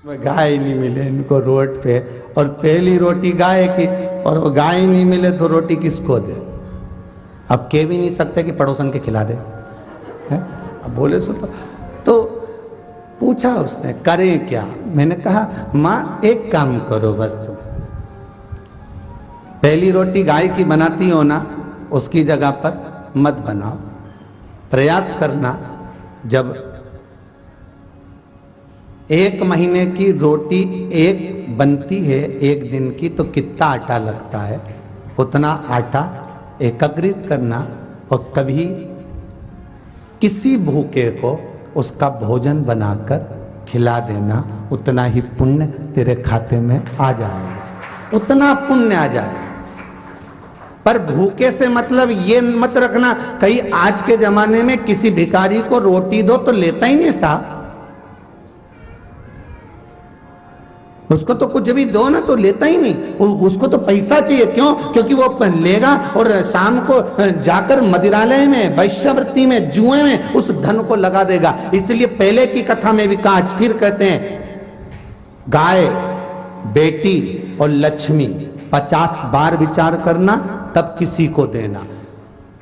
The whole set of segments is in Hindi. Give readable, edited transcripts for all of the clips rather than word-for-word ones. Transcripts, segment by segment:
गाय नहीं मिले इनको रोड पे, और पहली रोटी गाय की, और वो गाय नहीं मिले तो रोटी किसको दे। अब कह भी नहीं सकते कि पड़ोसन के खिला दे है? अब बोले सो तो पूछा उसने करें क्या। मैंने कहा माँ एक काम करो बस, तुम पहली रोटी गाय की बनाती हो ना, उसकी जगह पर मत बनाओ। प्रयास करना, जब 1 महीने की रोटी एक बनती है 1 दिन की, तो कितना आटा लगता है, उतना आटा एकत्रित करना, और कभी किसी भूखे को उसका भोजन बनाकर खिला देना, उतना ही पुण्य तेरे खाते में आ जाएगा, उतना पुण्य आ जाएगा। पर भूखे से मतलब ये मत रखना कहीं आज के जमाने में किसी भिखारी को रोटी दो तो लेता ही नहीं साहब, उसको तो कुछ भी दो ना तो लेता ही नहीं, उसको तो पैसा चाहिए। क्यों? क्योंकि वो लेगा और शाम को जाकर मदिरालय में, वैश्यवृत्ति में, जुए में उस धन को लगा देगा। इसलिए पहले की कथा में भी कहा, फिर कहते हैं गाय, बेटी और लक्ष्मी 50 बार विचार करना तब किसी को देना।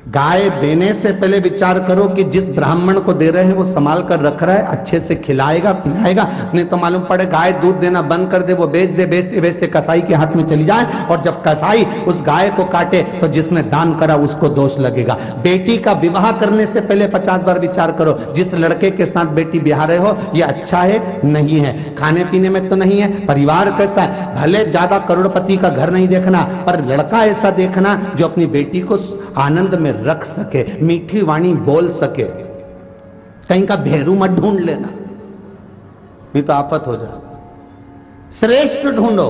गाय देने से पहले विचार करो कि जिस ब्राह्मण को दे रहे हैं वो संभाल कर रख रहा है, अच्छे से खिलाएगा पिलाएगा, नहीं तो मालूम पड़े गाय दूध देना बंद कर दे, वो बेच दे, बेचते बेचते कसाई के हाथ में चली जाए, और जब कसाई उस गाय को काटे तो जिसने दान करा उसको दोष लगेगा। बेटी का विवाह करने से पहले 50 बार विचार करो, जिस लड़के के साथ बेटी ब्याह रहे हो ये अच्छा है नहीं है, खाने पीने में तो नहीं है, परिवार कैसा है। भले ज्यादा करोड़पति का घर नहीं देखना, पर लड़का ऐसा देखना जो अपनी बेटी को आनंद में रख सके, मीठी वाणी बोल सके। कहीं का भेरू मत ढूंढ लेना, नहीं तो आफत हो जाए। श्रेष्ठ ढूंढो,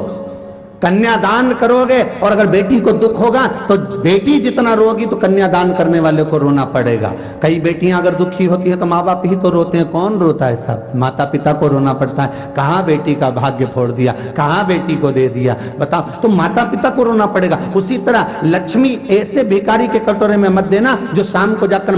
कन्यादान करोगे, और अगर बेटी को दुख होगा तो बेटी जितना रोगी तो कन्यादान करने वाले को रोना पड़ेगा। कई बेटियां अगर दुखी होती है तो माँ बाप ही तो रोते हैं, कौन रोता है सब, माता पिता को रोना पड़ता है। कहाँ बेटी का भाग्य फोड़ दिया, कहाँ बेटी को दे दिया, बताओ, तो माता पिता को रोना पड़ेगा। उसी तरह लक्ष्मी ऐसे भिखारी के कटोरे में मत देना जो शाम को जाकर